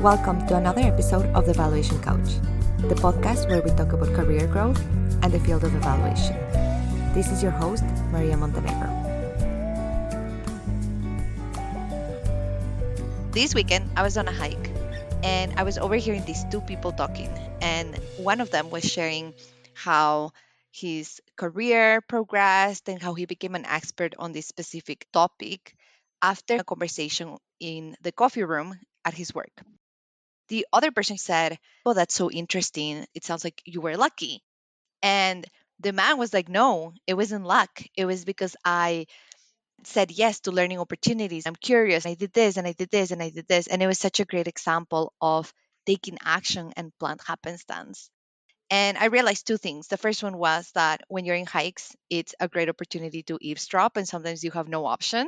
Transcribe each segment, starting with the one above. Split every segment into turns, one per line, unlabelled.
Welcome to another episode of The Evaluation Couch, the podcast where we talk about career growth and the field of evaluation. This is your host, Maria Montenegro.
This weekend, I was on a hike and I was overhearing these two people talking. And one of them was sharing how his career progressed and how he became an expert on this specific topic after a conversation in the coffee room at his work. The other person said, "Oh, that's so interesting. It sounds like you were lucky." And the man was like, "No, it wasn't luck. It was because I said yes to learning opportunities. I'm curious. I did this and I did this and I did this." And it was such a great example of taking action and planned happenstance. And I realized two things. The first one was that when you're in hikes, it's a great opportunity to eavesdrop, and sometimes you have no option.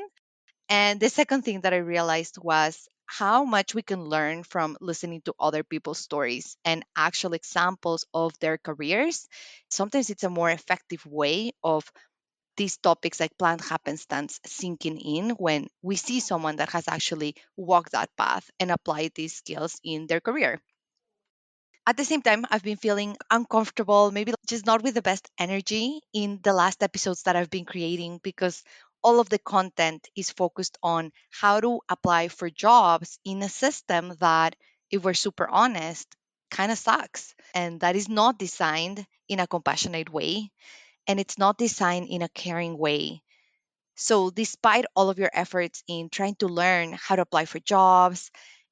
And the second thing that I realized was how much we can learn from listening to other people's stories and actual examples of their careers. Sometimes it's a more effective way of these topics like planned happenstance sinking in when we see someone that has actually walked that path and applied these skills in their career. At the same time, I've been feeling uncomfortable, maybe just not with the best energy in the last episodes that I've been creating because all of the content is focused on how to apply for jobs in a system that, if we're super honest, kind of sucks and that is not designed in a compassionate way and it's not designed in a caring way. So, despite all of your efforts in trying to learn how to apply for jobs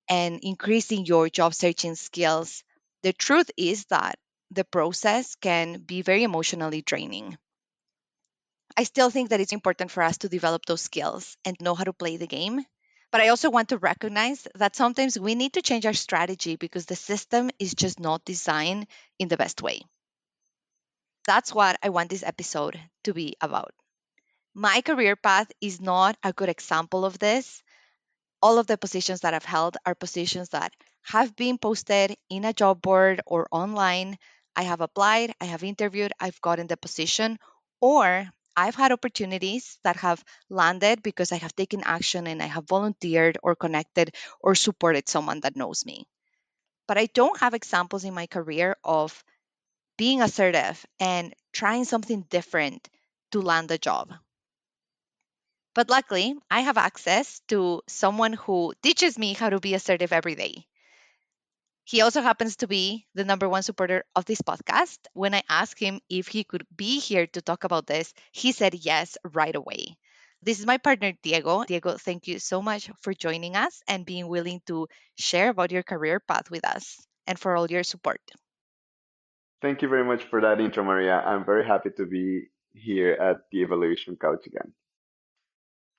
and increasing your job searching skills, the truth is that the process can be very emotionally draining. I still think that it's important for us to develop those skills and know how to play the game. But I also want to recognize that sometimes we need to change our strategy because the system is just not designed in the best way. That's what I want this episode to be about. My career path is not a good example of this. All of the positions that I've held are positions that have been posted in a job board or online. I have applied, I have interviewed, I've gotten the position, or I've had opportunities that have landed because I have taken action and I have volunteered or connected or supported someone that knows me. But I don't have examples in my career of being assertive and trying something different to land a job. But luckily, I have access to someone who teaches me how to be assertive every day. He also happens to be the number one supporter of this podcast. When I asked him if he could be here to talk about this, he said yes right away. This is my partner, Diego. Diego, thank you so much for joining us and being willing to share about your career path with us and for all your support.
Thank you very much for that intro, Maria. I'm very happy to be here at the Evaluation Couch again.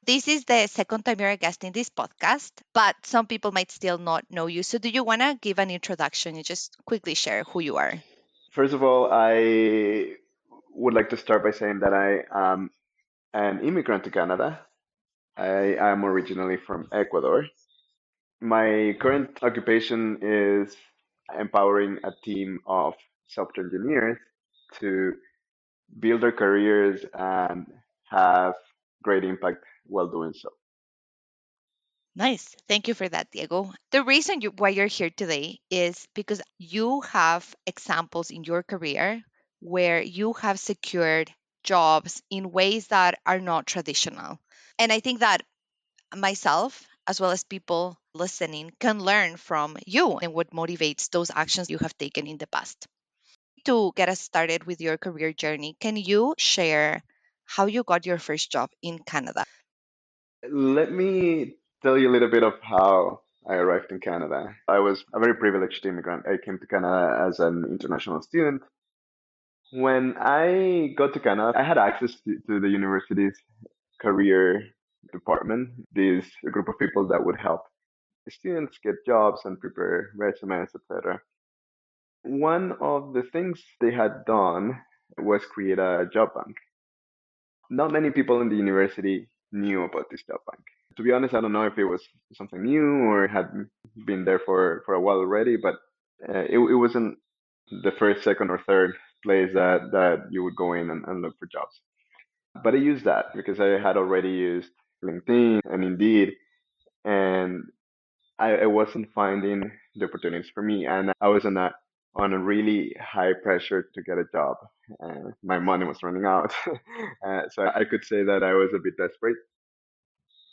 This is the second time you're a guest in this podcast, but some people might still not know you. So, do you want to give an introduction and just quickly share who you are?
First of all, I would like to start by saying that I am an immigrant to Canada. I am originally from Ecuador. My current occupation is empowering a team of software engineers to build their careers and have great impact while doing so.
Nice. Thank you for that, Diego. The reason why you're here today is because you have examples in your career where you have secured jobs in ways that are not traditional. And I think that myself, as well as people listening, can learn from you and what motivates those actions you have taken in the past. To get us started with your career journey, can you share how you got your first job in Canada?
Let me tell you a little bit of how I arrived in Canada. I was a very privileged immigrant. I came to Canada as an international student. When I got to Canada, I had access to the university's career department, this group of people that would help students get jobs and prepare resumes, etc. One of the things they had done was create a job bank. Not many people in the university knew about this job bank. To be honest, I don't know if it was something new or had been there for a while already, but it wasn't the first, second, or third place that you would go in and look for jobs. But I used that because I had already used LinkedIn and Indeed, and I wasn't finding the opportunities for me, and I was on a really high pressure to get a job. My money was running out, so I could say that I was a bit desperate.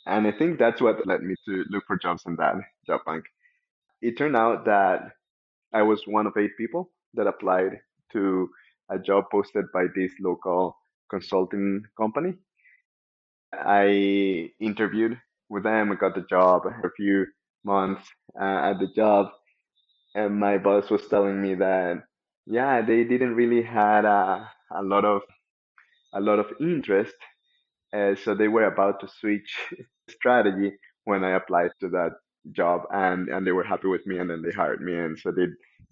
And I think that's what led me to look for jobs in that job bank. It turned out that I was one of 8 people that applied to a job posted by this local consulting company. I interviewed with them, I got the job a few months at the job, and my boss was telling me that yeah, they didn't really had a lot of interest, so they were about to switch strategy when I applied to that job, and they were happy with me, and then they hired me, and so they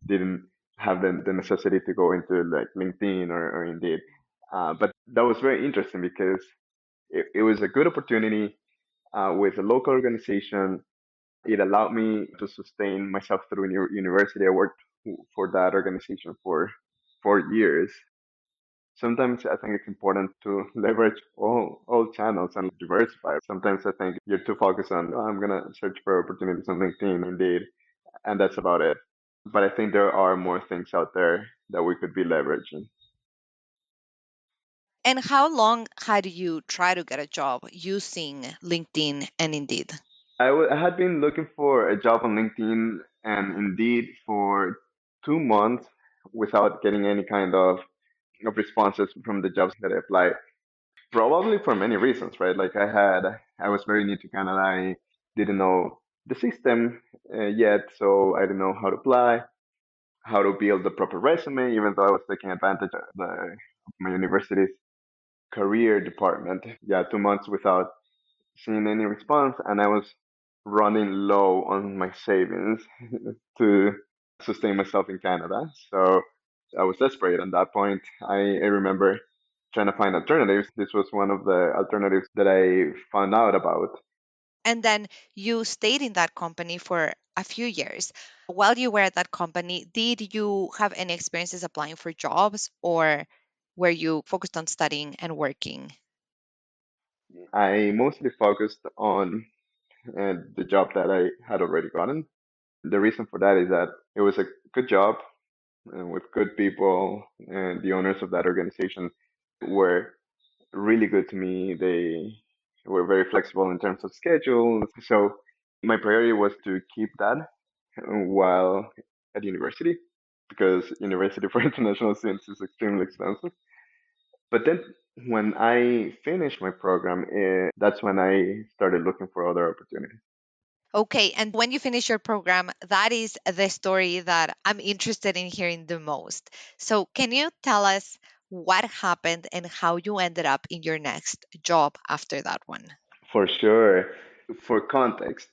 didn't have the necessity to go into like LinkedIn or Indeed. But that was very interesting because it was a good opportunity with a local organization. It allowed me to sustain myself through university. I worked for that organization for 4 years. Sometimes I think it's important to leverage all channels and diversify. Sometimes I think you're too focused on, oh, I'm gonna search for opportunities on LinkedIn, Indeed, and that's about it. But I think there are more things out there that we could be leveraging.
And how long had you tried to get a job using LinkedIn and Indeed?
I had been looking for a job on LinkedIn and Indeed for 2 months without getting any kind of responses from the jobs that I applied. Probably for many reasons, right? Like I was very new to Canada. I didn't know the system yet, so I didn't know how to apply, how to build the proper resume, even though I was taking advantage of my university's career department. Yeah, 2 months without seeing any response, and I was running low on my savings to sustain myself in Canada. So I was desperate at that point. I remember trying to find alternatives. This was one of the alternatives that I found out about.
And then you stayed in that company for a few years. While you were at that company, did you have any experiences applying for jobs, or were you focused on studying and working?
I mostly focused on the job that I had already gotten. The reason for that is that it was a good job with good people, and the owners of that organization were really good to me. They were very flexible in terms of schedules. So my priority was to keep that while at university because university for international students is extremely expensive. But then when I finished my program, that's when I started looking for other opportunities.
Okay, and when you finish your program, that is the story that I'm interested in hearing the most. So, can you tell us what happened and how you ended up in your next job after that one?
For sure. For context,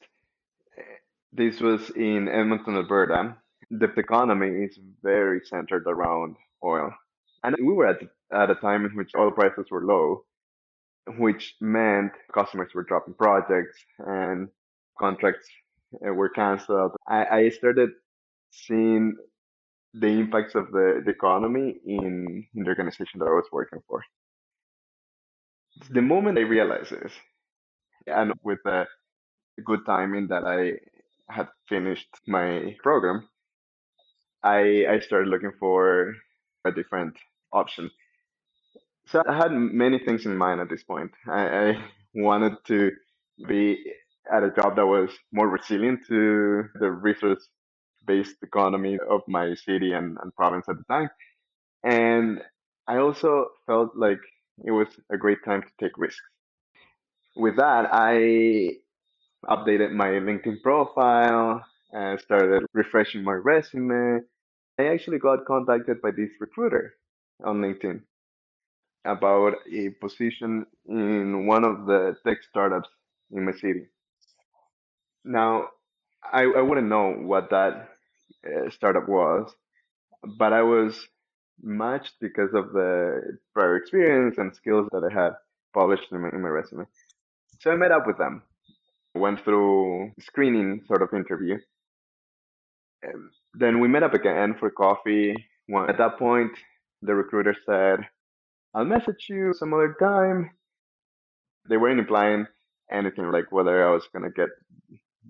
this was in Edmonton, Alberta. The economy is very centered around oil. And we were at a time in which oil prices were low, which meant customers were dropping projects and contracts were canceled. I started seeing the impacts of the economy in the organization that I was working for. The moment I realized this, and with the good timing that I had finished my program, I started looking for a different option. So I had many things in mind at this point. I wanted to be at a job that was more resilient to the resource-based economy of my city and province at the time. And I also felt like it was a great time to take risks. With that, I updated my LinkedIn profile and started refreshing my resume. I actually got contacted by this recruiter on LinkedIn about a position in one of the tech startups in my city. Now, I wouldn't know what that startup was, but I was matched because of the prior experience and skills that I had published in my resume. So I met up with them, went through screening sort of interview. Then we met up again for coffee. At that point, the recruiter said, I'll message you some other time. They weren't implying anything like whether I was going to get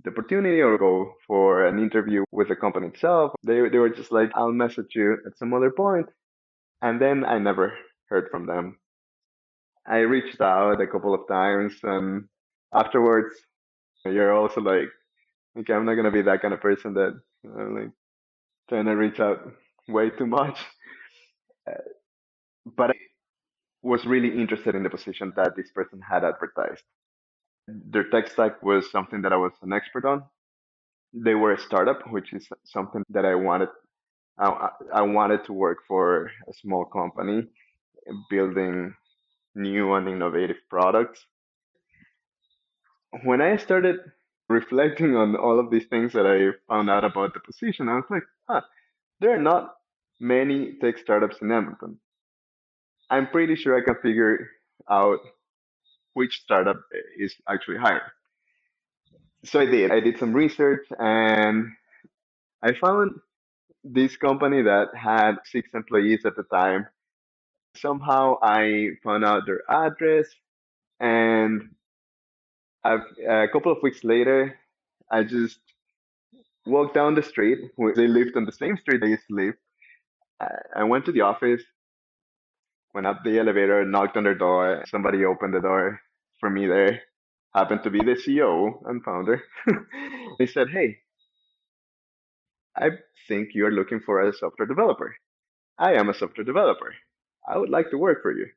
the opportunity or go for an interview with the company itself. They were just like, I'll message you at some other point. And then I never heard from them. I reached out a couple of times, and afterwards, you're also like, okay, I'm not gonna be that kind of person that like trying to reach out way too much. But I was really interested in the position that this person had advertised. Their tech stack was something that I was an expert on. They were a startup, which is something that I wanted. I wanted to work for a small company building new and innovative products. When I started reflecting on all of these things that I found out about the position, I was like, huh, there are not many tech startups in Edmonton. I'm pretty sure I can figure out which startup is actually hiring. So I did. I did some research and I found this company that had 6 employees at the time. Somehow I found out their address, and a couple of weeks later, I just walked down the street. They lived on the same street I used to live. I went to the office, went up the elevator, knocked on their door. Somebody opened the door for me there. Happened to be the CEO and founder. He said, "Hey, I think you're looking for a software developer. I am a software developer. I would like to work for you."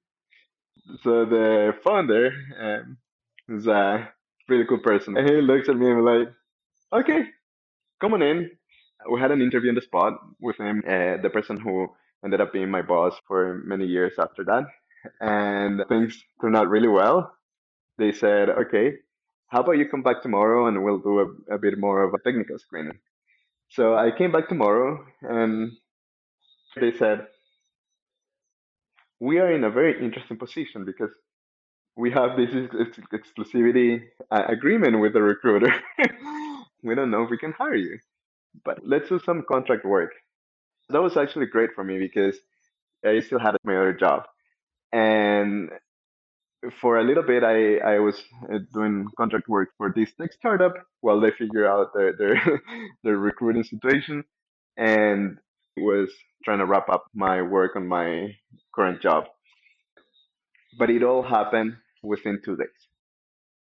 So the founder is a really cool person. And he looks at me and like, "Okay, come on in." We had an interview on the spot with him, the person who ended up being my boss for many years after that. And things turned out really well. They said, "Okay, how about you come back tomorrow and we'll do a bit more of a technical screening." So I came back tomorrow and they said, "We are in a very interesting position because we have this exclusivity agreement with the recruiter. We don't know if we can hire you, but let's do some contract work." That was actually great for me because I still had my other job. And for a little bit, I was doing contract work for this tech startup while they figure out their recruiting situation, and was trying to wrap up my work on my current job. But it all happened within 2 days.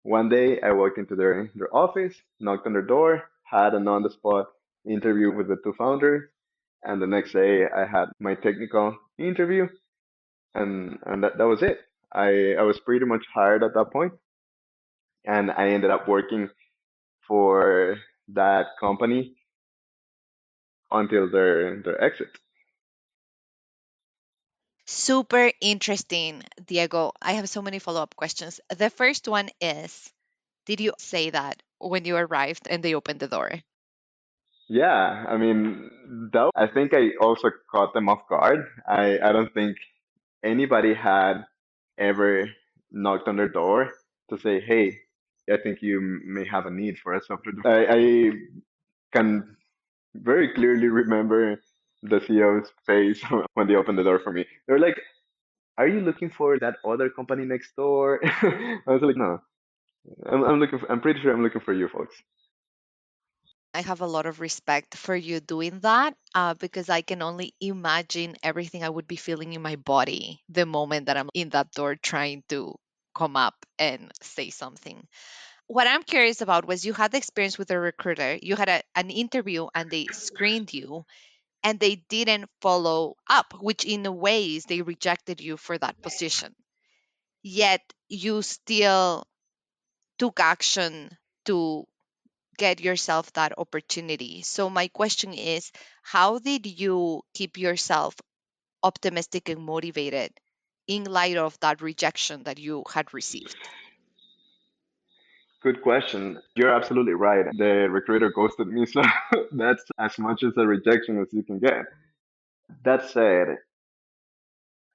One day, I walked into their office, knocked on their door, had an on the spot interview with the two founders, and the next day, I had my technical interview, and that was it. I was pretty much hired at that point, and I ended up working for that company until their exit.
Super interesting, Diego. I have so many follow up questions. The first one is, did you say that when you arrived and they opened the door?
Yeah, I mean, I think I also caught them off guard. I don't think anybody had ever knocked on their door to say, "Hey, I think you may have a need for a software." I can very clearly remember the CEO's face when they opened the door for me. They were like, "Are you looking for that other company next door?" I was like, "No, I'm looking. I'm pretty sure I'm looking for you folks."
I have a lot of respect for you doing that because I can only imagine everything I would be feeling in my body the moment that I'm in that door trying to come up and say something. What I'm curious about was you had the experience with a recruiter, you had an interview and they screened you and they didn't follow up, which in a ways they rejected you for that position. Yet you still took action to get yourself that opportunity. So, my question is, how did you keep yourself optimistic and motivated in light of that rejection that you had received?
Good question. You're absolutely right. The recruiter ghosted me, so that's as much as a rejection as you can get. That said,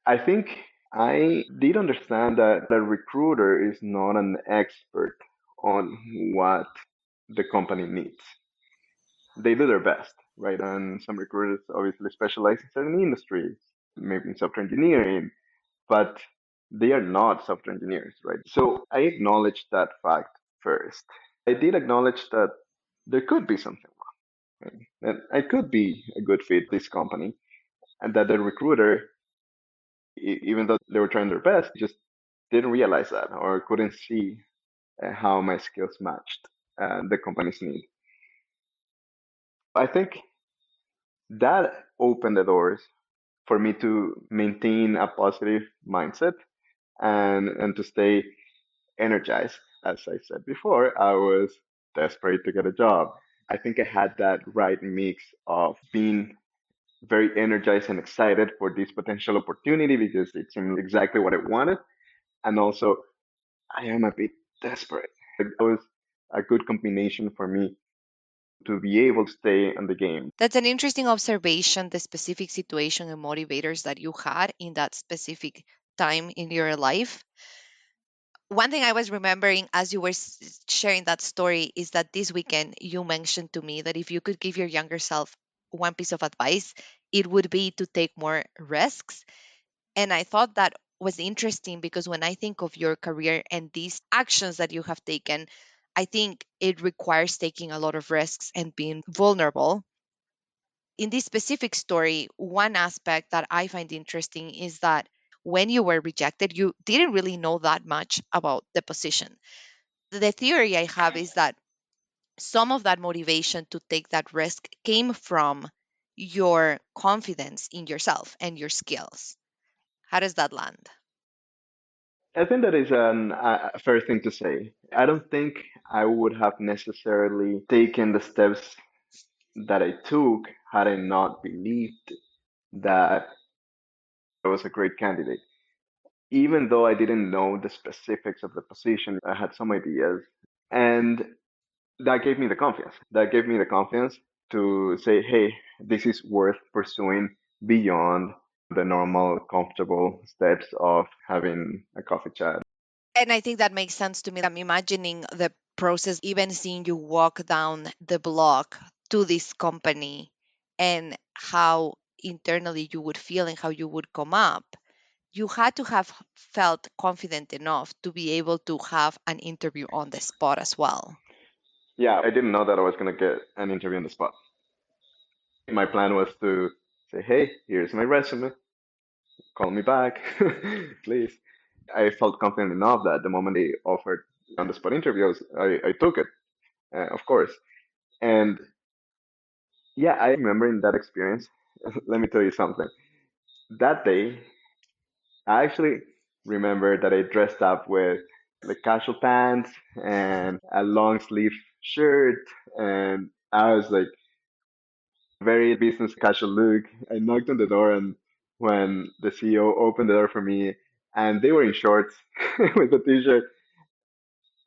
I think I did understand that the recruiter is not an expert on what the company needs. They do their best, right? And some recruiters obviously specialize in certain industries, maybe in software engineering, but they are not software engineers, right? So I acknowledged that fact first. I did acknowledge that there could be something wrong, right? That I could be a good fit this company, and that the recruiter, even though they were trying their best, just didn't realize that or couldn't see how my skills matched the company's need. I think that opened the doors for me to maintain a positive mindset and to stay energized. As I said before, I was desperate to get a job. I think I had that right mix of being very energized and excited for this potential opportunity because it seemed exactly what I wanted. And also, I am a bit desperate. That was a good combination for me to be able to stay in the game.
That's an interesting observation, the specific situation and motivators that you had in that specific time in your life. One thing I was remembering as you were sharing that story is that this weekend you mentioned to me that if you could give your younger self one piece of advice, it would be to take more risks. And I thought that was interesting because when I think of your career and these actions that you have taken, I think it requires taking a lot of risks and being vulnerable. In this specific story, one aspect that I find interesting is that when you were rejected, you didn't really know that much about the position. The theory I have is that some of that motivation to take that risk came from your confidence in yourself and your skills. How does that land?
I think that is a fair thing to say. I don't think I would have necessarily taken the steps that I took had I not believed that I was a great candidate. Even though I didn't know the specifics of the position, I had some ideas. And that gave me the confidence. That gave me the confidence to say, hey, this is worth pursuing beyond the normal, comfortable steps of having a coffee chat.
And I think that makes sense to me. I'm imagining the process, even seeing you walk down the block to this company and how internally you would feel and how you would come up. You had to have felt confident enough to be able to have an interview on the spot as well.
Yeah, I didn't know that I was going to get an interview on the spot. My plan was to say, hey, here's my resume. Call me back, please. I felt confident enough that the moment they offered on the spot interviews, I took it, of course. And yeah, I remember in that experience, let me tell you something. That day, I actually remember that I dressed up with like casual pants and a long sleeve shirt, and I was like very business casual look. I knocked on the door, and when the CEO opened the door for me, and they were in shorts with a t-shirt,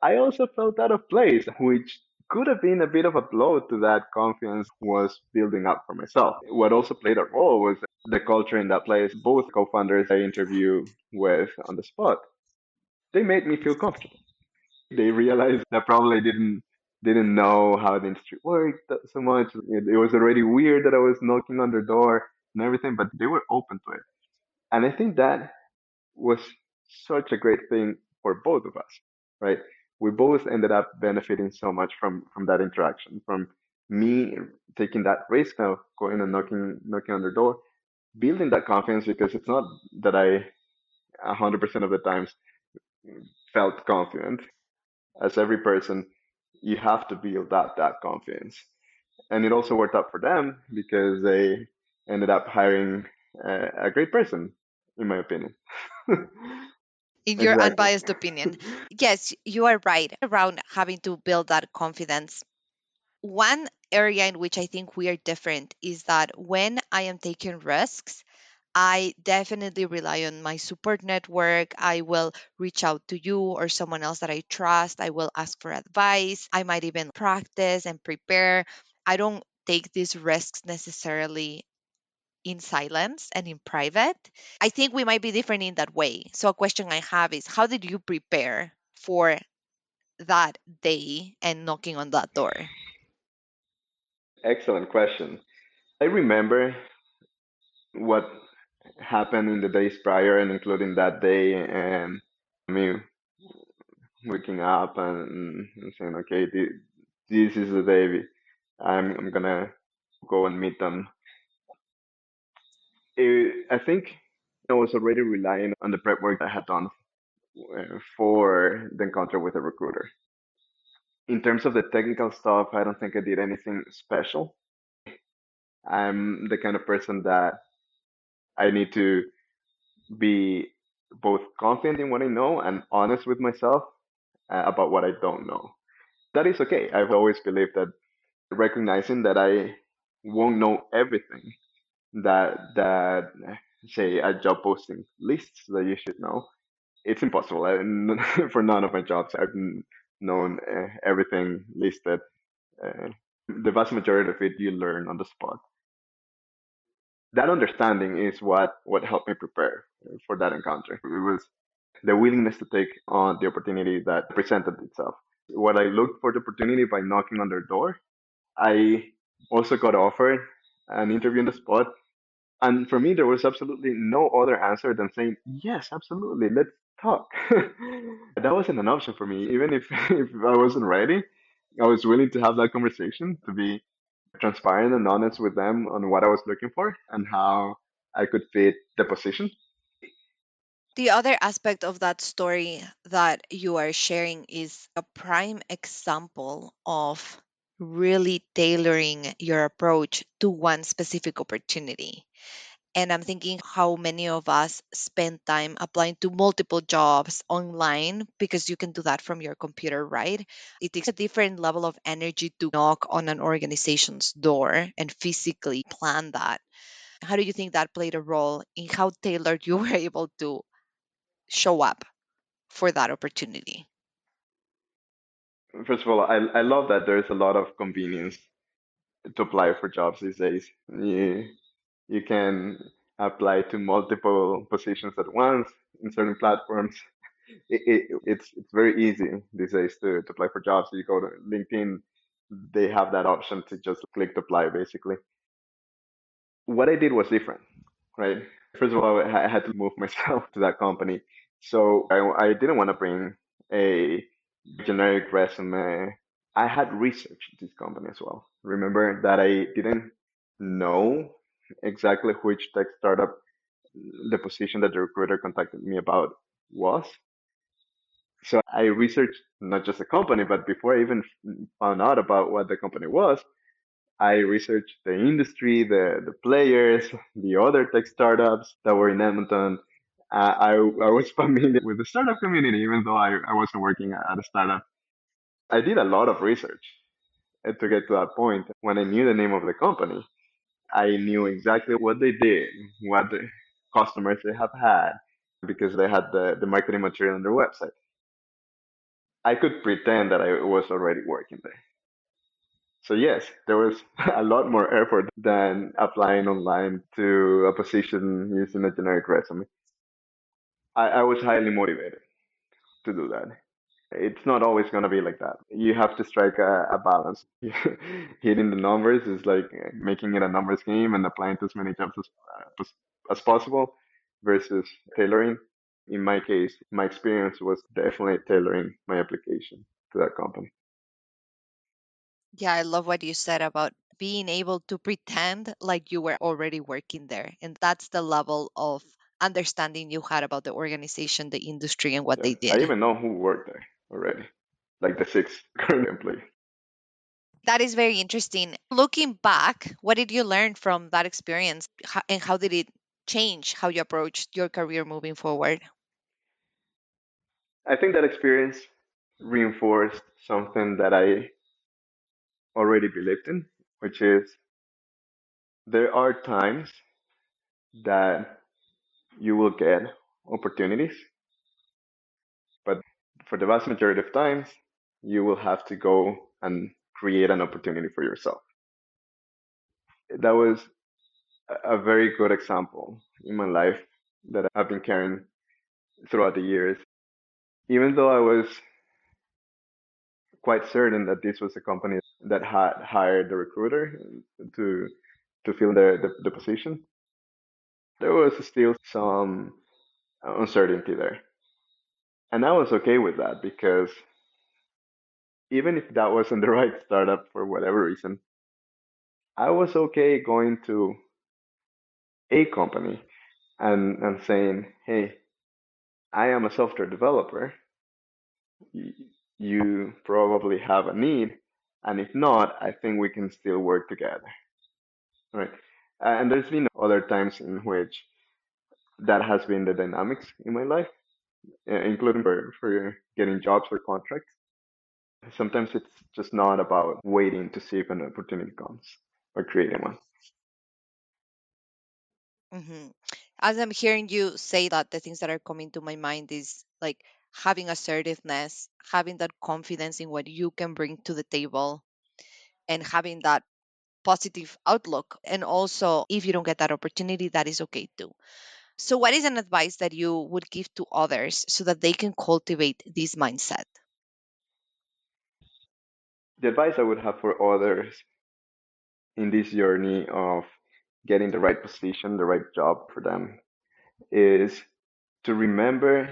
I also felt out of place, which could have been a bit of a blow to that confidence was building up for myself. What also played a role was the culture in that place. Both co-founders I interviewed with on the spot, they made me feel comfortable. They realized that probably didn't know how the industry worked so much. It was already weird that I was knocking on their door and everything, but they were open to it. And I think that was such a great thing for both of us, right? We both ended up benefiting so much from that interaction, from me taking that risk of going and knocking on their door, building that confidence because it's not that I 100% of the times felt confident. As every person, you have to build up that confidence. And it also worked out for them because they ended up hiring a great person, in my opinion.
In your
Exactly.
unbiased opinion, yes, you are right around having to build that confidence. One area in which I think we are different is that when I am taking risks, I definitely rely on my support network. I will reach out to you or someone else that I trust. I will ask for advice. I might even practice and prepare. I don't take these risks necessarily in silence and in private. I think we might be different in that way. So, a question I have is how did you prepare for that day and knocking on that door?
Excellent question. I remember what happened in the days prior and including that day and me waking up and saying, okay, this is the day I'm gonna go and meet them. I think I was already relying on the prep work I had done for the encounter with a recruiter. In terms of the technical stuff, I don't think I did anything special. I'm the kind of person that I need to be both confident in what I know and honest with myself about what I don't know. That is okay. I've always believed that recognizing that I won't know everything that say a job posting lists that you should know. It's impossible. For none of my jobs, I've known everything listed. Uh, the vast majority of it you learn on the spot. That understanding is what helped me prepare for that encounter. It was the willingness to take on the opportunity that presented itself. What I looked for the opportunity by knocking on their door, I also got offered an interview on the spot. And for me, there was absolutely no other answer than saying, yes, absolutely, let's talk. That wasn't an option for me. Even if, if I wasn't ready, I was willing to have that conversation, to be transparent and honest with them on what I was looking for and how I could fit the position.
The other aspect of that story that you are sharing is a prime example of really tailoring your approach to one specific opportunity. And I'm thinking how many of us spend time applying to multiple jobs online because you can do that from your computer, right? It takes a different level of energy to knock on an organization's door and physically plan that. How do you think that played a role in how tailored you were able to show up for that opportunity?
First of all, I love that there's a lot of convenience to apply for jobs these days. You can apply to multiple positions at once in certain platforms. It's very easy these days to apply for jobs. You go to LinkedIn, they have that option to just click to apply basically. What I did was different, right? First of all, I had to move myself to that company. So I didn't want to bring a generic resume. I had researched this company as well. Remember that I didn't know exactly which tech startup the position that the recruiter contacted me about was. So I researched not just the company, but before I even found out about what the company was, I researched the industry, the players, the other tech startups that were in Edmonton. I was familiar with the startup community, even though I wasn't working at a startup. I did a lot of research to get to that point. When I knew the name of the company, I knew exactly what they did, what the customers they have had, because they had the marketing material on their website. I could pretend that I was already working there. So yes, there was a lot more effort than applying online to a position using a generic resume. I was highly motivated to do that. It's not always going to be like that. You have to strike a balance. Hitting the numbers is like making it a numbers game and applying to as many jobs as possible versus tailoring. In my case, my experience was definitely tailoring my application to that company.
Yeah, I love what you said about being able to pretend like you were already working there. And that's the level of understanding you had about the organization, the industry, and what
Yeah,
they
I
did.
even know who worked there already, like the six current employees.
That is very interesting. Looking back, what did you learn from that experience? And how did it change how you approached your career moving forward?
I think that experience reinforced something that I already believed in, which is there are times that you will get opportunities, but for the vast majority of times, you will have to go and create an opportunity for yourself. That was a very good example in my life that I've been carrying throughout the years. Even though I was quite certain that this was a company that had hired the recruiter to to fill the position, there was still some uncertainty there. And I was okay with that because even if that wasn't the right startup for whatever reason, I was okay going to a company and saying, hey, I am a software developer. You probably have a need. And if not, I think we can still work together. Right. And there's been other times in which that has been the dynamics in my life, including for getting jobs or contracts. Sometimes it's just not about waiting to see if an opportunity comes or creating one.
Hmm. As I'm hearing you say that, the things that are coming to my mind is like having assertiveness, having that confidence in what you can bring to the table, and having that positive outlook. And also, if you don't get that opportunity, that is okay too. So, what is an advice that you would give to others so that they can cultivate this mindset?
The advice I would have for others in this journey of getting the right position, the right job for them, is to remember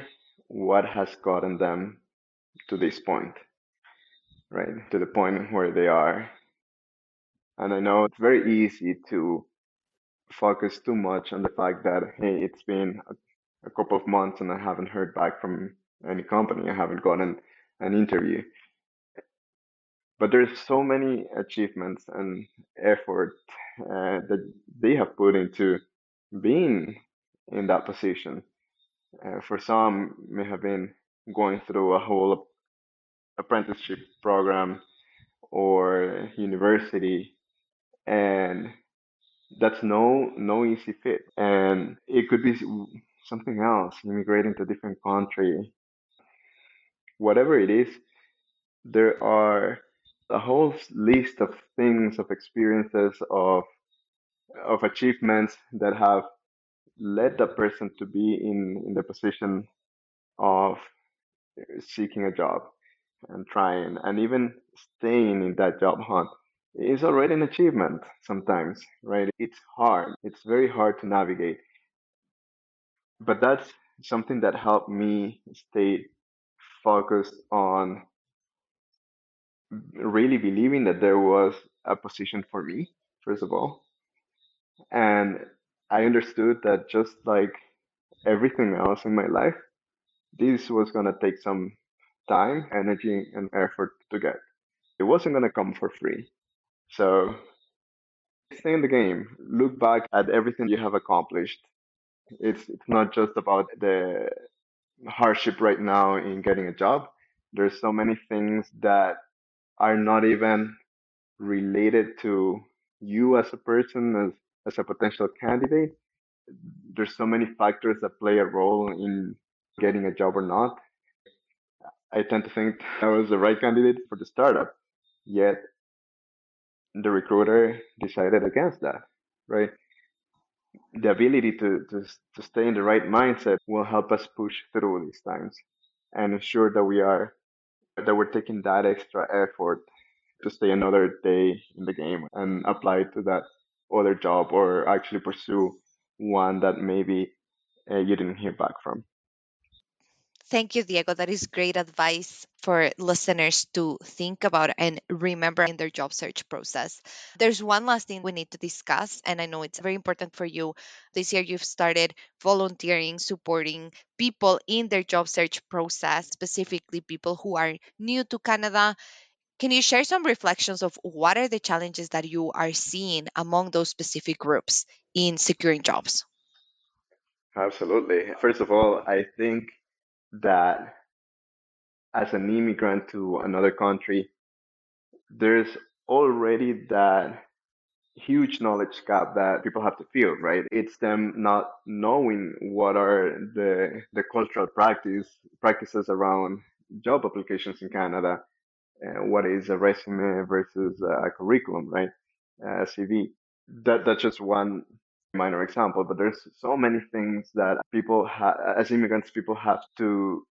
what has gotten them to this point, right? To the point where they are. And I know it's very easy to focus too much on the fact that, hey, it's been a couple of months and I haven't heard back from any company. I haven't gotten an interview. But there's so many achievements and effort that they have put into being in that position. For some, may have been going through a whole apprenticeship program or university, and that's no easy fit. And it could be something else, immigrating to a different country, whatever it is. There are a whole list of things, of experiences, of achievements that have led the person to be in the position of seeking a job and trying and even staying in that job hunt is already an achievement sometimes, right? It's hard. It's very hard to navigate. But that's something that helped me stay focused on really believing that there was a position for me, first of all. And I understood that just like everything else in my life, this was going to take some time, energy, and effort to get. It wasn't going to come for free. So stay in the game. Look back at everything you have accomplished. It's not just about the hardship right now in getting a job. There's so many things that are not even related to you as a person, as a potential candidate. There's so many factors that play a role in getting a job or not. I tend to think I was the right candidate for the startup, yet the recruiter decided against that, right? The ability to stay in the right mindset will help us push through these times and ensure that we're taking that extra effort to stay another day in the game and apply to that other job or actually pursue one that maybe you didn't hear back from.
Thank you, Diego. That is great advice for listeners to think about and remember in their job search process. There's one last thing we need to discuss, and I know it's very important for you. This year, you've started volunteering, supporting people in their job search process, specifically people who are new to Canada. Can you share some reflections of what are the challenges that you are seeing among those specific groups in securing jobs?
Absolutely. First of all, I think that as an immigrant to another country, there's already that huge knowledge gap that people have to fill, right? It's them not knowing what are the cultural practices around job applications in Canada, and what is a resume versus a curriculum, right? A CV. That's just one minor example, but there's so many things that as immigrants, people have to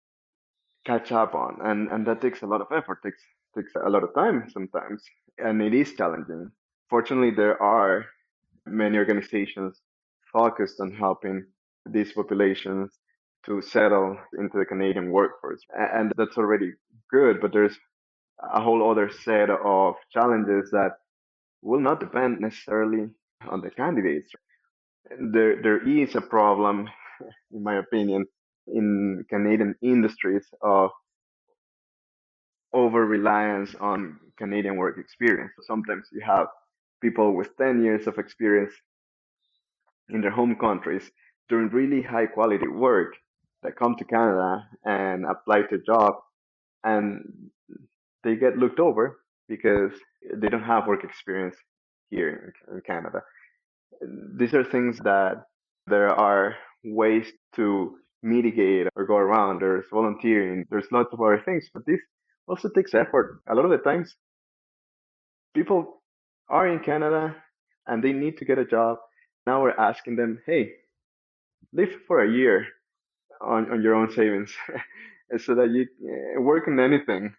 catch up on, and that takes a lot of effort, takes a lot of time sometimes, and it is challenging. Fortunately, there are many organizations focused on helping these populations to settle into the Canadian workforce, and that's already good. But there's a whole other set of challenges that will not depend necessarily on the candidates. There is a problem, in my opinion, in Canadian industries of over reliance on Canadian work experience. Sometimes you have people with 10 years of experience in their home countries doing really high quality work that come to Canada and apply to a job, and they get looked over because they don't have work experience here in Canada. These are things that there are ways to mitigate or go around. There's volunteering, there's lots of other things, but this also takes effort. A lot of the times, people are in Canada and they need to get a job. Now we're asking them, hey, live for a year on your own savings so that you work in anything,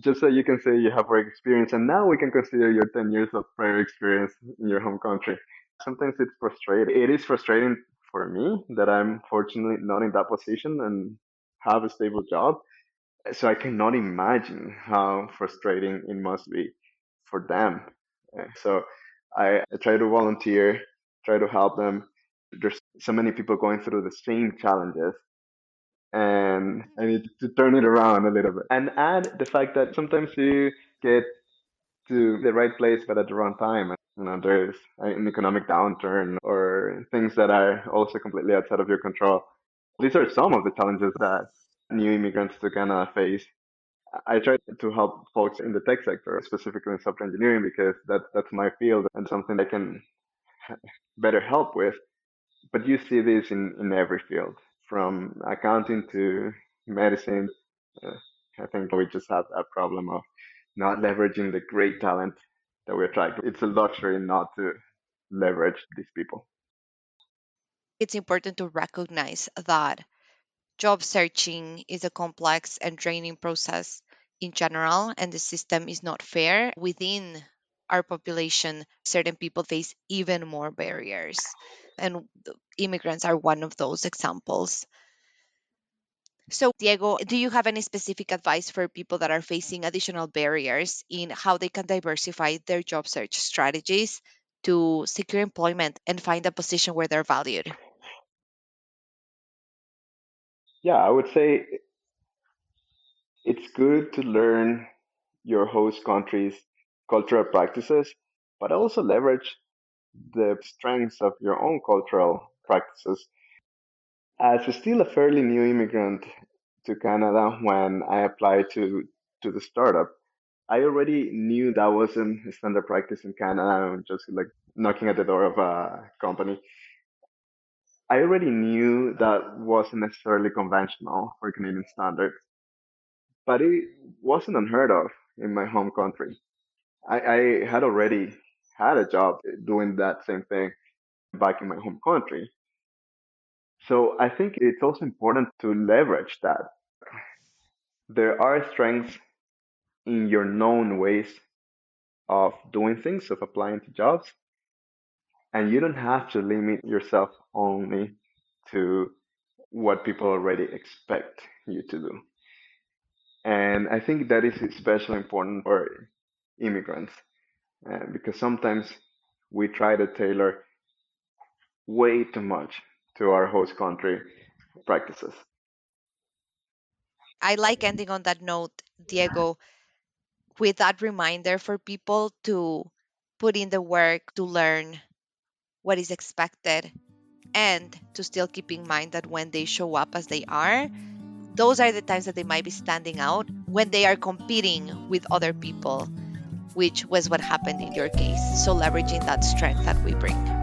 just so you can say you have work experience. And now we can consider your 10 years of prior experience in your home country. Sometimes it's frustrating. It is frustrating for me that I'm fortunately not in that position and have a stable job. So I cannot imagine how frustrating it must be for them. So I try to volunteer, try to help them. There's so many people going through the same challenges, and I need to turn it around a little bit. And add the fact that sometimes you get to the right place but at the wrong time. There's an economic downturn or things that are also completely outside of your control. These are some of the challenges that new immigrants to Canada face. I try to help folks in the tech sector, specifically in software engineering, because that's my field and something I can better help with. But you see this in every field, from accounting to medicine. Uh, I think we just have a problem of not leveraging the great talent that we're attracting. It's a luxury not to leverage these people.
It's important to recognize that job searching is a complex and draining process in general, and the system is not fair. Within our population, certain people face even more barriers, and immigrants are one of those examples. So, Diego, do you have any specific advice for people that are facing additional barriers in how they can diversify their job search strategies to secure employment and find a position where they're valued?
Yeah, I would say it's good to learn your host country's cultural practices, but also leverage the strengths of your own cultural practices. As still a fairly new immigrant to Canada, when I applied to the startup, I already knew that wasn't standard practice in Canada. I'm just like knocking at the door of a company. I already knew that wasn't necessarily conventional for Canadian standards, but it wasn't unheard of in my home country. I had already had a job doing that same thing back in my home country. So I think it's also important to leverage that. There are strengths in your known ways of doing things, of applying to jobs, and you don't have to limit yourself only to what people already expect you to do. And I think that is especially important for immigrants because sometimes we try to tailor way too much to our host country practices.
I like ending on that note, Diego, with that reminder for people to put in the work to learn what is expected and to still keep in mind that when they show up as they are, those are the times that they might be standing out when they are competing with other people, which was what happened in your case. So, leveraging that strength that we bring.